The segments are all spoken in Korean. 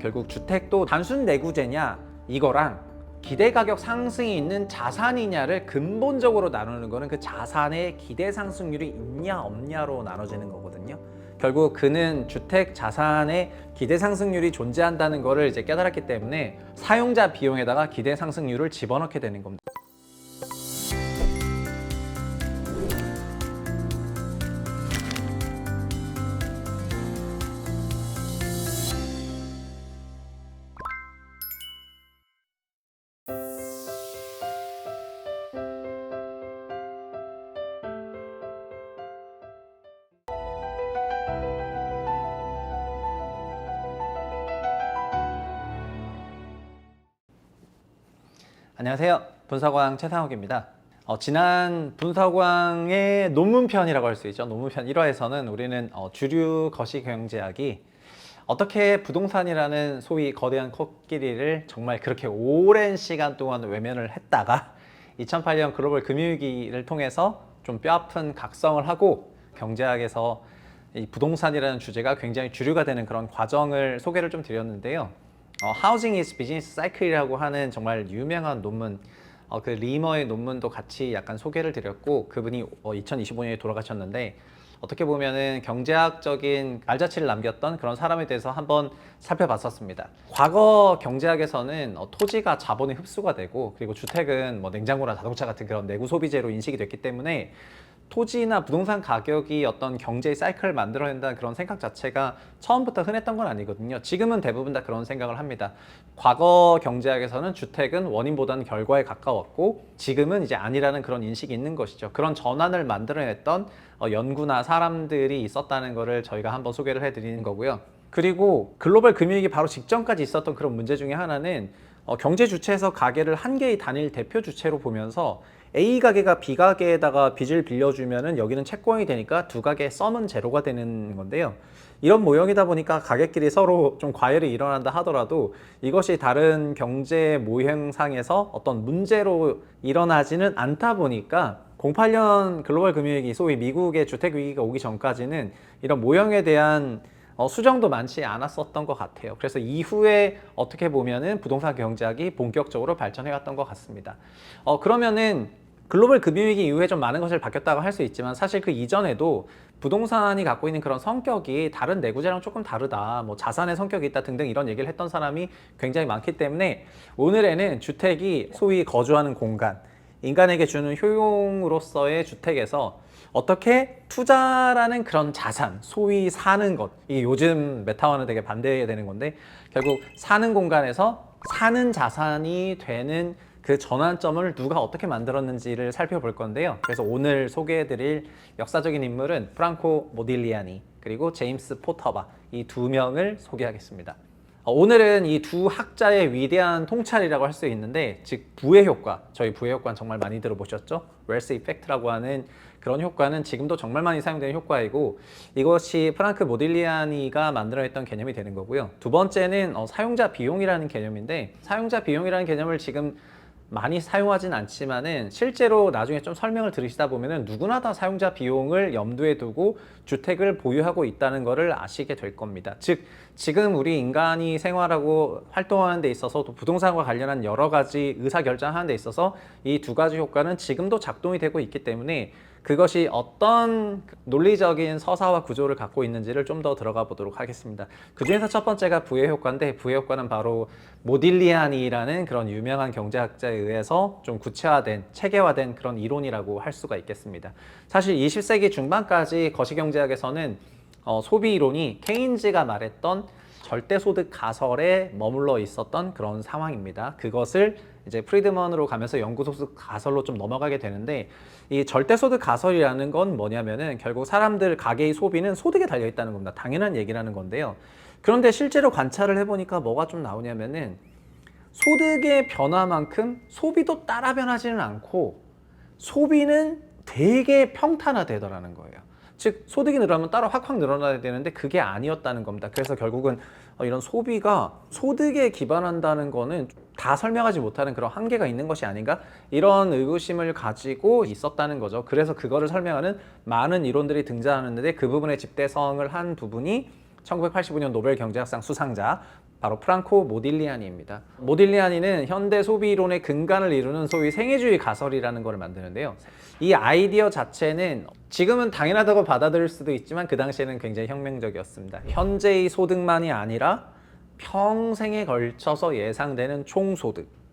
결국 주택도 단순 내구재냐 이거랑 기대 가격 상승이 있는 자산이냐를 근본적으로 나누는 거는 그 자산의 기대 상승률이 있냐 없냐로 나눠지는 거거든요. 결국 그는 주택 자산의 기대 상승률이 존재한다는 거를 이제 깨달았기 때문에 사용자 비용에다가 기대 상승률을 집어넣게 되는 겁니다. 안녕하세요. 분사광 최상욱입니다. 지난 분사광의 논문편이라고 할 수 있죠. 논문편 1화에서는 우리는 주류 거시경제학이 어떻게 부동산이라는 소위 거대한 코끼리를 정말 그렇게 오랜 시간 동안 외면을 했다가 2008년 글로벌 금융위기를 통해서 좀 뼈아픈 각성을 하고 경제학에서 이 부동산이라는 주제가 굉장히 주류가 되는 그런 과정을 소개를 좀 드렸는데요. Housing is Business Cycle이라고 하는 정말 유명한 논문, 그 리머의 논문도 같이 약간 소개를 드렸고, 그분이 2025년에 돌아가셨는데 어떻게 보면은 경제학적인 알자취를 남겼던 그런 사람에 대해서 한번 살펴봤었습니다. 과거 경제학에서는 토지가 자본의 흡수가 되고, 그리고 주택은 뭐 냉장고나 자동차 같은 그런 내구 소비재로 인식이 됐기 때문에 토지나 부동산 가격이 어떤 경제의 사이클을 만들어낸다는 그런 생각 자체가 처음부터 흔했던 건 아니거든요. 지금은 대부분 다 그런 생각을 합니다. 과거 경제학에서는 주택은 원인보다는 결과에 가까웠고, 지금은 이제 아니라는 그런 인식이 있는 것이죠. 그런 전환을 만들어냈던 연구나 사람들이 있었다는 거를 저희가 한번 소개를 해드리는 거고요. 그리고 글로벌 금융위기 바로 직전까지 있었던 그런 문제 중에 하나는 경제 주체에서 가계를 한 개의 단일 대표 주체로 보면서 A 가게가 B 가게에다가 빚을 빌려주면은 여기는 채권이 되니까 두 가게의 썸은 제로가 되는 건데요. 이런 모형이다 보니까 가게끼리 서로 좀 과열이 일어난다 하더라도 이것이 다른 경제 모형상에서 어떤 문제로 일어나지는 않다 보니까 08년 글로벌 금융위기, 소위 미국의 주택 위기가 오기 전까지는 이런 모형에 대한 수정도 많지 않았었던 것 같아요. 그래서 이후에 어떻게 보면은 부동산 경제학이 본격적으로 발전해 왔던 것 같습니다. 그러면은 글로벌 금융위기 이후에 좀 많은 것을 바뀌었다고 할 수 있지만 사실 그 이전에도 부동산이 갖고 있는 그런 성격이 다른 내구재랑 조금 다르다, 뭐 자산의 성격이 있다 등등 이런 얘기를 했던 사람이 굉장히 많기 때문에 오늘에는 주택이 소위 거주하는 공간, 인간에게 주는 효용으로서의 주택에서 어떻게 투자라는 그런 자산, 소위 사는 것, 이 요즘 메타와는 되게 반대되는 건데 결국 사는 공간에서 사는 자산이 되는 그 전환점을 누가 어떻게 만들었는지를 살펴볼 건데요. 그래서 오늘 소개해드릴 역사적인 인물은 프랑코 모딜리아니 그리고 제임스 포터바, 이 두 명을 소개하겠습니다. 오늘은 이 두 학자의 위대한 통찰이라고 할 수 있는데, 즉 부의 효과, 저희 부의 효과는 정말 많이 들어보셨죠? 웰스 이펙트라고 하는 그런 효과는 지금도 정말 많이 사용되는 효과이고, 이것이 프랑크 모딜리아니가 만들어냈던 개념이 되는 거고요. 두 번째는 사용자 비용이라는 개념인데, 사용자 비용이라는 개념을 지금 많이 사용하진 않지만은 실제로 나중에 좀 설명을 들으시다 보면은 누구나 다 사용자 비용을 염두에 두고 주택을 보유하고 있다는 것을 아시게 될 겁니다. 즉 지금 우리 인간이 생활하고 활동하는 데 있어서 또 부동산과 관련한 여러 가지 의사결정하는 데 있어서 이 두 가지 효과는 지금도 작동이 되고 있기 때문에 그것이 어떤 논리적인 서사와 구조를 갖고 있는지를 좀 더 들어가 보도록 하겠습니다. 그 중에서 첫 번째가 부의 효과인데, 부의 효과는 바로 모딜리아니라는 그런 유명한 경제학자에 의해서 좀 구체화된, 체계화된 그런 이론이라고 할 수가 있겠습니다. 사실 20세기 중반까지 거시경제학에서는 소비 이론이 케인즈가 말했던 절대소득 가설에 머물러 있었던 그런 상황입니다. 그것을 이제 프리드먼으로 가면서 영구소득 가설로 좀 넘어가게 되는데, 이 절대소득 가설이라는 건 뭐냐면은 결국 사람들 가계의 소비는 소득에 달려 있다는 겁니다. 당연한 얘기라는 건데요. 그런데 실제로 관찰을 해보니까 뭐가 좀 나오냐면은 소득의 변화만큼 소비도 따라 변하지는 않고 소비는 되게 평탄화되더라는 거예요. 즉 소득이 늘어나면 따로 확 늘어나야 되는데 그게 아니었다는 겁니다. 그래서 결국은 이런 소비가 소득에 기반한다는 거는 다 설명하지 못하는 그런 한계가 있는 것이 아닌가, 이런 의구심을 가지고 있었다는 거죠. 그래서 그거를 설명하는 많은 이론들이 등장하는데 그 부분의 집대성을 한 부분이 1985년 노벨 경제학상 수상자 바로 프랑코 모딜리아니입니다. 모딜리아니는 현대 소비론의 근간을 이루는 소위 생애주의 가설이라는 걸 만드는데요. 이 아이디어 자체는 지금은 당연하다고 받아들일 수도 있지만 그 당시에는 굉장히 혁명적이었습니다. 현재의 소득만이 아니라 평생에 걸쳐서 예상되는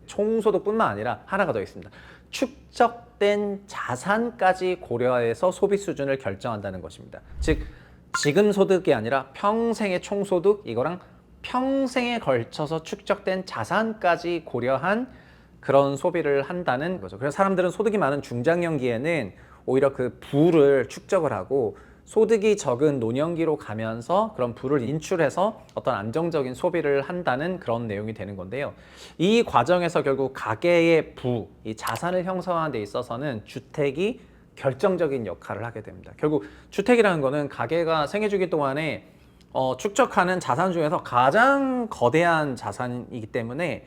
총소득뿐만 아니라 하나가 더 있습니다. 축적된 자산까지 고려해서 소비 수준을 결정한다는 것입니다. 즉 지금 소득이 아니라 평생의 총소득, 이거랑 평생에 걸쳐서 축적된 자산까지 고려한 그런 소비를 한다는 거죠. 그래서 사람들은 소득이 많은 중장년기에는 오히려 그 부를 축적을 하고 소득이 적은 노년기로 가면서 그런 부를 인출해서 어떤 안정적인 소비를 한다는 그런 내용이 되는 건데요. 이 과정에서 결국 가계의 부, 이 자산을 형성하는 데 있어서는 주택이 결정적인 역할을 하게 됩니다. 결국 주택이라는 거는 가계가 생애주기 동안에 축적하는 자산 중에서 가장 거대한 자산이기 때문에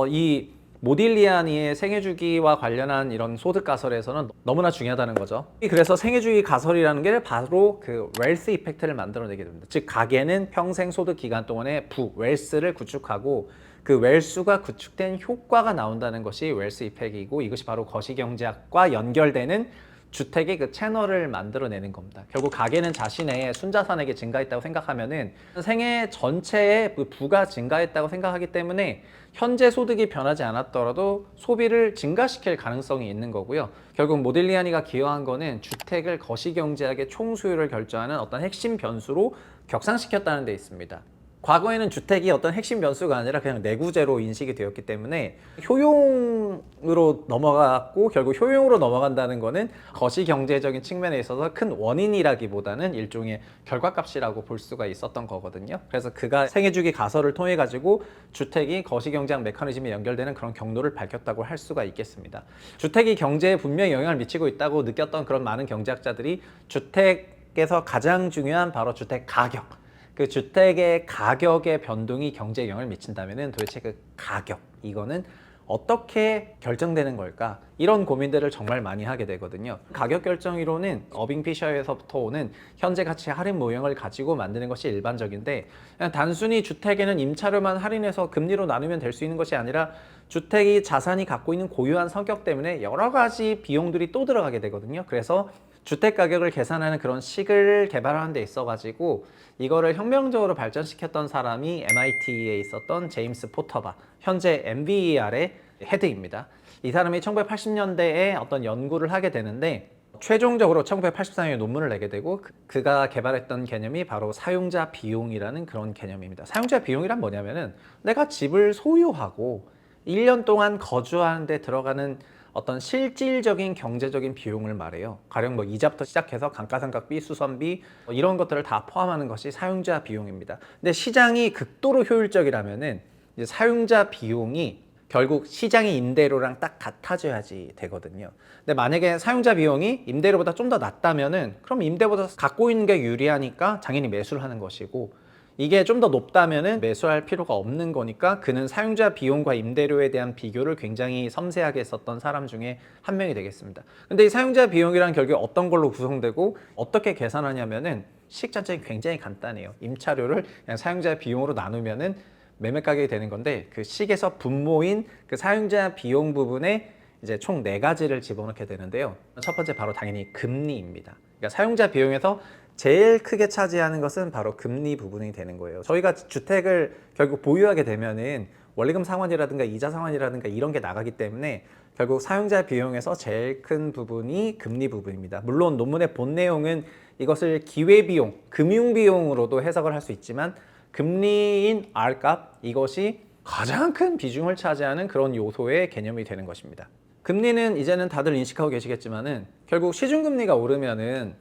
이 모딜리아니의 생애주기와 관련한 이런 소득 가설에서는 너무나 중요하다는 거죠. 그래서 생애주기 가설이라는 게 바로 그 웰스 이펙트를 만들어내게 됩니다. 즉 가계는 평생 소득 기간 동안에 웰스를 구축하고 그 웰수가 구축된 효과가 나온다는 것이 웰스 이펙트이고, 이것이 바로 거시경제학과 연결되는 주택의 그 채널을 만들어내는 겁니다. 결국 가계는 자신의 순자산에게 증가했다고 생각하면은 생애 전체의 그 부가 증가했다고 생각하기 때문에 현재 소득이 변하지 않았더라도 소비를 증가시킬 가능성이 있는 거고요. 결국 모딜리아니가 기여한 거는 주택을 거시경제학의 총수요를 결정하는 어떤 핵심 변수로 격상시켰다는 데 있습니다. 과거에는 주택이 어떤 핵심 변수가 아니라 그냥 내구재로 인식이 되었기 때문에 효용으로 넘어갔고, 결국 효용으로 넘어간다는 거는 거시경제적인 측면에 있어서 큰 원인이라기보다는 일종의 결과값이라고 볼 수가 있었던 거거든요. 그래서 그가 생애주기 가설을 통해 가지고 주택이 거시경제학 메커니즘에 연결되는 그런 경로를 밝혔다고 할 수가 있겠습니다. 주택이 경제에 분명히 영향을 미치고 있다고 느꼈던 그런 많은 경제학자들이 주택에서 가장 중요한 바로 주택 가격, 그 주택의 가격의 변동이 경제에 영향을 미친다면 도대체 그 가격, 이거는 어떻게 결정되는 걸까? 이런 고민들을 정말 많이 하게 되거든요. 가격 결정 이론은 어빙 피셔에서부터 오는 현재 가치 할인 모형을 가지고 만드는 것이 일반적인데, 그냥 단순히 주택에는 임차료만 할인해서 금리로 나누면 될 수 있는 것이 아니라 주택이 자산이 갖고 있는 고유한 성격 때문에 여러 가지 비용들이 또 들어가게 되거든요. 그래서 주택 가격을 계산하는 그런 식을 개발하는 데 있어 가지고 이거를 혁명적으로 발전시켰던 사람이 MIT에 있었던 제임스 포터바, 현재 MBER의 헤드입니다. 이 사람이 1980년대에 어떤 연구를 하게 되는데 최종적으로 1984년에 논문을 내게 되고, 그가 개발했던 개념이 바로 사용자 비용이라는 그런 개념입니다. 사용자 비용이란 뭐냐면은 내가 집을 소유하고 1년 동안 거주하는 데 들어가는 어떤 실질적인 경제적인 비용을 말해요. 가령 뭐 이자부터 시작해서 감가상각비, 수선비 이런 것들을 다 포함하는 것이 사용자 비용입니다. 근데 시장이 극도로 효율적이라면은 이제 사용자 비용이 결국 시장의 임대료랑 딱 같아져야지 되거든요. 근데 만약에 사용자 비용이 임대료보다 좀 더 낮다면은 그럼 임대보다 갖고 있는 게 유리하니까 당연히 매수를 하는 것이고, 이게 좀 더 높다면은 매수할 필요가 없는 거니까 그는 사용자 비용과 임대료에 대한 비교를 굉장히 섬세하게 했었던 사람 중에 한 명이 되겠습니다. 근데 이 사용자 비용이란 결국 어떤 걸로 구성되고 어떻게 계산하냐면은 식 자체가 굉장히 간단해요. 임차료를 그냥 사용자 비용으로 나누면은 매매 가격이 되는 건데, 그 식에서 분모인 그 사용자 비용 부분에 이제 총 4가지를 집어넣게 되는데요. 첫 번째 바로 당연히 금리입니다. 그러니까 사용자 비용에서 제일 크게 차지하는 것은 바로 금리 부분이 되는 거예요. 저희가 주택을 결국 보유하게 되면은 원리금 상환이라든가 이자 상환이라든가 이런 게 나가기 때문에 결국 사용자 비용에서 제일 큰 부분이 금리 부분입니다. 물론 논문의 본 내용은 이것을 기회비용, 금융비용으로도 해석을 할 수 있지만 금리인 R값, 이것이 가장 큰 비중을 차지하는 그런 요소의 개념이 되는 것입니다. 금리는 이제는 다들 인식하고 계시겠지만은 결국 시중금리가 오르면은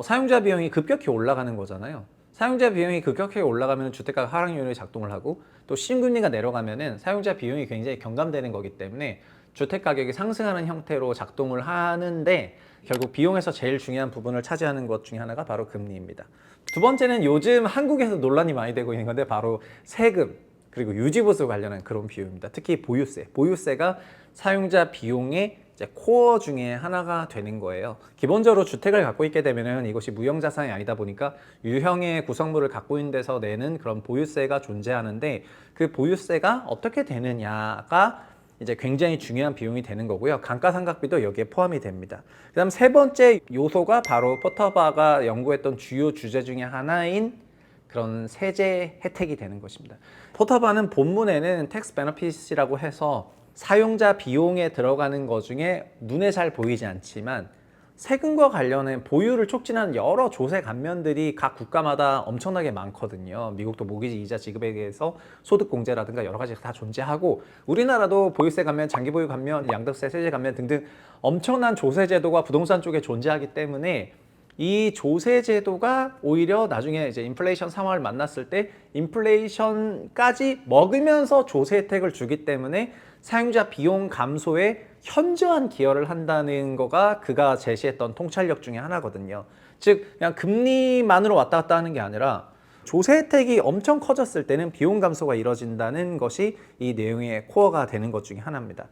사용자 비용이 급격히 올라가는 거잖아요. 사용자 비용이 급격하게 올라가면 주택가 하락률이 작동을 하고, 또 시중금리가 내려가면은 사용자 비용이 굉장히 경감되는 거기 때문에 주택 가격이 상승하는 형태로 작동을 하는데, 결국 비용에서 제일 중요한 부분을 차지하는 것 중에 하나가 바로 금리입니다. 두 번째는 요즘 한국에서 논란이 많이 되고 있는 건데 바로 세금, 그리고 유지보수 관련한 그런 비용입니다. 특히 보유세. 보유세가 사용자 비용의 이제 코어 중에 하나가 되는 거예요. 기본적으로 주택을 갖고 있게 되면은 이것이 무형 자산이 아니다 보니까 유형의 구성물을 갖고 있는 데서 내는 그런 보유세가 존재하는데 그 보유세가 어떻게 되느냐가 이제 굉장히 중요한 비용이 되는 거고요. 감가상각비도 여기에 포함이 됩니다. 그다음 세 번째 요소가 바로 포터바가 연구했던 주요 주제 중에 하나인 그런 세제 혜택이 되는 것입니다. 포터바는 본문에는 텍스 베너핏이라고 해서 사용자 비용에 들어가는 것 중에 눈에 잘 보이지 않지만 세금과 관련된 보유를 촉진하는 여러 조세 감면들이 각 국가마다 엄청나게 많거든요. 미국도 모기지 이자 지급에 대해서 소득 공제라든가 여러 가지가 다 존재하고 우리나라도 보유세 감면, 장기 보유 감면, 양도세 세제 감면 등등 엄청난 조세 제도가 부동산 쪽에 존재하기 때문에 이 조세 제도가 오히려 나중에 이제 인플레이션 상황을 만났을 때 인플레이션까지 먹으면서 조세 혜택을 주기 때문에 사용자 비용 감소에 현저한 기여를 한다는 거가 그가 제시했던 통찰력 중에 하나거든요. 즉 그냥 금리만으로 왔다 갔다 하는 게 아니라 조세 혜택이 엄청 커졌을 때는 비용 감소가 이뤄진다는 것이 이 내용의 코어가 되는 것 중에 하나입니다.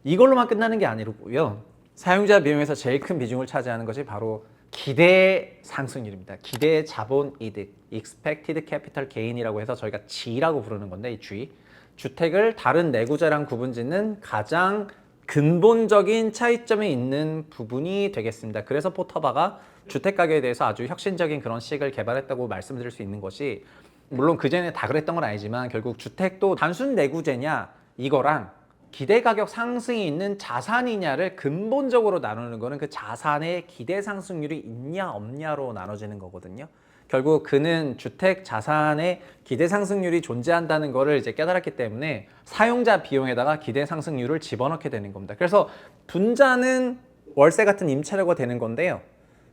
이걸로만 끝나는 게 아니고요. 사용자 비용에서 제일 큰 비중을 차지하는 것이 바로 기대 상승률입니다. 기대 자본 이득, Expected Capital Gain이라고 해서 저희가 G라고 부르는 건데 이 G, 주택을 다른 내구재랑 구분짓는 가장 근본적인 차이점이 있는 부분이 되겠습니다. 그래서 포터바가 주택 가격에 대해서 아주 혁신적인 그런 식을 개발했다고 말씀드릴 수 있는 것이 물론 그전에 다 그랬던 건 아니지만 결국 주택도 단순 내구재냐 이거랑 기대 가격 상승이 있는 자산이냐를 근본적으로 나누는 거는 그 자산의 기대 상승률이 있냐 없냐로 나눠지는 거거든요. 결국 그는 주택 자산의 기대 상승률이 존재한다는 것을 이제 깨달았기 때문에 사용자 비용에다가 기대 상승률을 집어넣게 되는 겁니다. 그래서 분자는 월세 같은 임차료가 되는 건데요.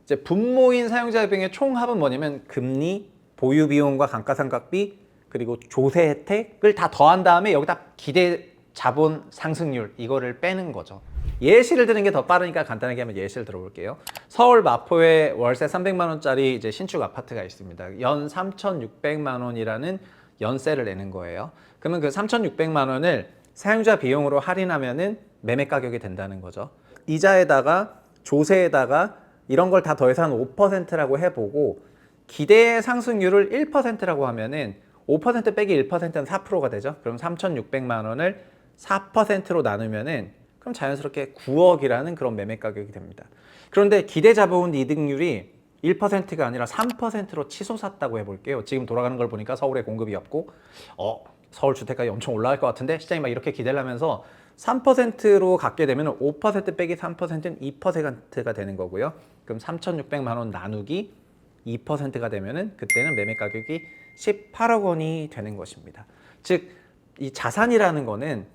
이제 분모인 사용자 비용의 총합은 뭐냐면 금리, 보유 비용과 감가상각비 그리고 조세 혜택을 다 더한 다음에 여기다 기대 자본 상승률 이거를 빼는 거죠. 예시를 드는 게 더 빠르니까 간단하게 한번 예시를 들어볼게요. 서울 마포에 월세 300만 원짜리 이제 신축 아파트가 있습니다. 연 3,600만 원이라는 연세를 내는 거예요. 그러면 그 3,600만 원을 사용자 비용으로 할인하면은 매매 가격이 된다는 거죠. 이자에다가 조세에다가 이런 걸 다 더해서 한 5%라고 해보고 기대 상승률을 1%라고 하면은 5% 빼기 1%는 4%가 되죠. 그럼 3,600만 원을 4%로 나누면은 그럼 자연스럽게 9억이라는 그런 매매 가격이 됩니다. 그런데 기대 자본 이득률이 1%가 아니라 3%로 치솟았다고 해볼게요. 지금 돌아가는 걸 보니까 서울에 공급이 없고 서울 주택가격이 엄청 올라갈 것 같은데 시장이 막 이렇게 기대를 하면서 3%로 갖게 되면 5% 빼기 3%는 2%가 되는 거고요. 그럼 3,600만 원 나누기 2%가 되면은 그때는 매매 가격이 18억 원이 되는 것입니다. 즉 이 자산이라는 거는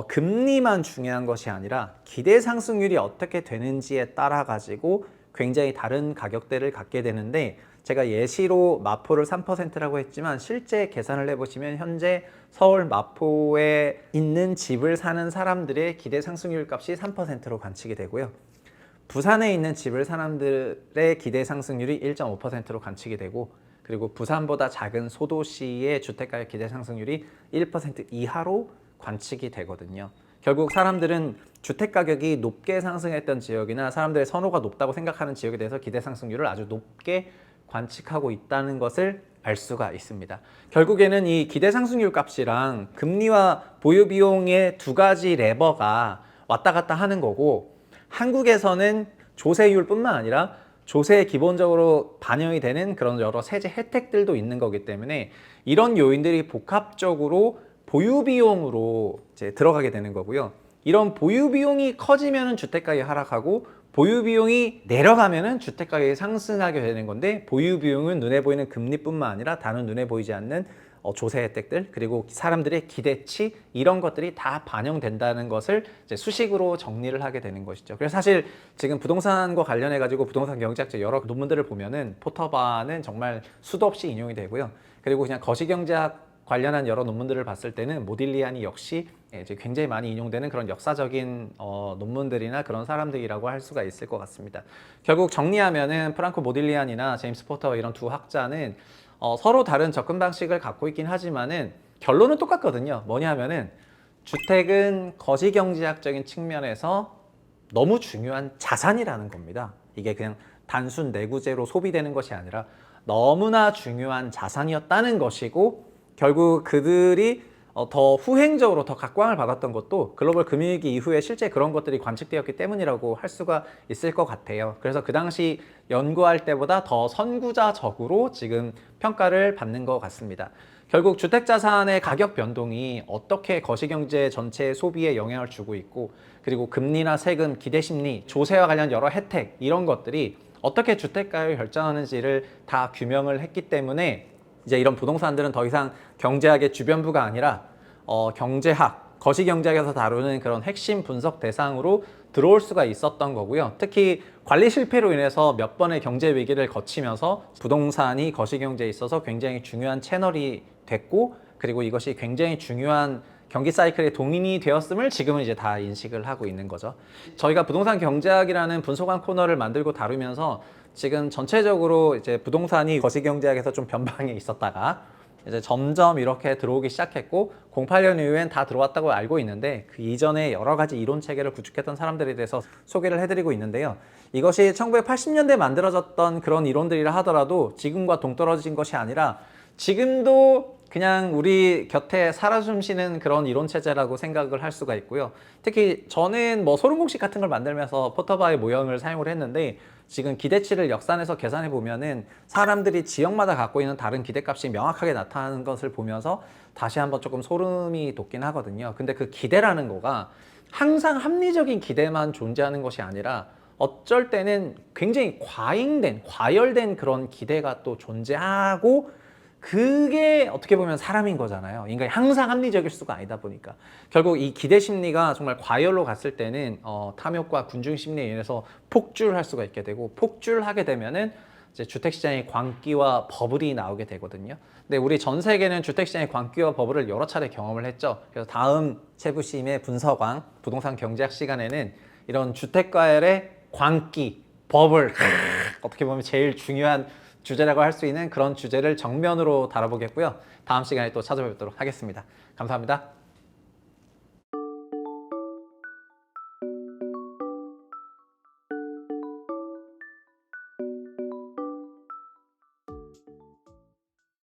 금리만 중요한 것이 아니라 기대 상승률이 어떻게 되는지에 따라 가지고 굉장히 다른 가격대를 갖게 되는데 제가 예시로 마포를 3%라고 했지만 실제 계산을 해보시면 현재 서울 마포에 있는 집을 사는 사람들의 기대 상승률 값이 3%로 관측이 되고요. 부산에 있는 집을 사람들의 기대 상승률이 1.5%로 관측이 되고 그리고 부산보다 작은 소도시의 주택가의 기대 상승률이 1% 이하로 관측이 되거든요. 결국 사람들은 주택 가격이 높게 상승했던 지역이나 사람들의 선호가 높다고 생각하는 지역에 대해서 기대 상승률을 아주 높게 관측하고 있다는 것을 알 수가 있습니다. 결국에는 이 기대 상승률 값이랑 금리와 보유 비용의 두 가지 레버가 왔다 갔다 하는 거고 한국에서는 조세율뿐만 아니라 조세에 기본적으로 반영이 되는 그런 여러 세제 혜택들도 있는 거기 때문에 이런 요인들이 복합적으로 보유 비용으로 이제 들어가게 되는 거고요. 이런 보유 비용이 커지면은 주택 가격이 하락하고 보유 비용이 내려가면은 주택 가격이 상승하게 되는 건데 보유 비용은 눈에 보이는 금리뿐만 아니라 다른 눈에 보이지 않는 조세 혜택들 그리고 사람들의 기대치 이런 것들이 다 반영된다는 것을 이제 수식으로 정리를 하게 되는 것이죠. 그래서 사실 지금 부동산과 관련해 가지고 부동산 경제학적 여러 논문들을 보면은 포터바는 정말 수도 없이 인용이 되고요. 그리고 그냥 거시경제학 관련한 여러 논문들을 봤을 때는 모딜리안이 역시 이제 굉장히 많이 인용되는 그런 역사적인 논문들이나 그런 사람들이라고 할 수가 있을 것 같습니다. 결국 정리하면은 프랑코 모딜리안이나 제임스 포터 이런 두 학자는 서로 다른 접근 방식을 갖고 있긴 하지만은 결론은 똑같거든요. 뭐냐 하면은 주택은 거시경제학적인 측면에서 너무 중요한 자산이라는 겁니다. 이게 그냥 단순 내구재로 소비되는 것이 아니라 너무나 중요한 자산이었다는 것이고, 결국 그들이 더 후행적으로 더 각광을 받았던 것도 글로벌 금융위기 이후에 실제 그런 것들이 관측되었기 때문이라고 할 수가 있을 것 같아요. 그래서 그 당시 연구할 때보다 더 선구자적으로 지금 평가를 받는 것 같습니다. 결국 주택자산의 가격 변동이 어떻게 거시경제 전체 소비에 영향을 주고 있고, 그리고 금리나 세금, 기대심리, 조세와 관련 여러 혜택, 이런 것들이 어떻게 주택가를 결정하는지를 다 규명을 했기 때문에 이제 이런 부동산들은 더 이상 경제학의 주변부가 아니라 경제학, 거시경제학에서 다루는 그런 핵심 분석 대상으로 들어올 수가 있었던 거고요. 특히 관리 실패로 인해서 몇 번의 경제 위기를 거치면서 부동산이 거시경제에 있어서 굉장히 중요한 채널이 됐고, 그리고 이것이 굉장히 중요한 경기 사이클의 동인이 되었음을 지금은 이제 다 인식을 하고 있는 거죠. 저희가 부동산 경제학이라는 분석한 코너를 만들고 다루면서 지금 전체적으로 이제 부동산이 거시경제학에서 좀 변방에 있었다가 이제 점점 이렇게 들어오기 시작했고, 08년 이후엔 다 들어왔다고 알고 있는데, 그 이전에 여러 가지 이론 체계를 구축했던 사람들에 대해서 소개를 해드리고 있는데요. 이것이 1980년대에 만들어졌던 그런 이론들이라 하더라도 지금과 동떨어진 것이 아니라 지금도 그냥 우리 곁에 살아 숨쉬는 그런 이론 체제라고 생각을 할 수가 있고요. 특히 저는 뭐 소름 공식 같은 걸 만들면서 포터바의 모형을 사용을 했는데, 지금 기대치를 역산해서 계산해 보면은 사람들이 지역마다 갖고 있는 다른 기대값이 명확하게 나타나는 것을 보면서 다시 한번 조금 소름이 돋긴 하거든요. 근데 그 기대라는 거가 항상 합리적인 기대만 존재하는 것이 아니라 어쩔 때는 굉장히 과잉된, 과열된 그런 기대가 또 존재하고, 그게 어떻게 보면 사람인 거잖아요. 인간이 항상 합리적일 수가 아니다 보니까 결국 이 기대 심리가 정말 과열로 갔을 때는 탐욕과 군중 심리에 인해서 폭주할 수가 있게 되고, 폭주하게 되면은 이제 주택시장의 광기와 버블이 나오게 되거든요. 근데 우리 전 세계는 주택시장의 광기와 버블을 여러 차례 경험을 했죠. 그래서 다음 세부심의 분석왕 부동산 경제학 시간에는 이런 주택과열의 광기, 버블, 어떻게 보면 제일 중요한 주제라고 할 수 있는 그런 주제를 정면으로 다뤄보겠고요. 다음 시간에 또 찾아뵙도록 하겠습니다. 감사합니다.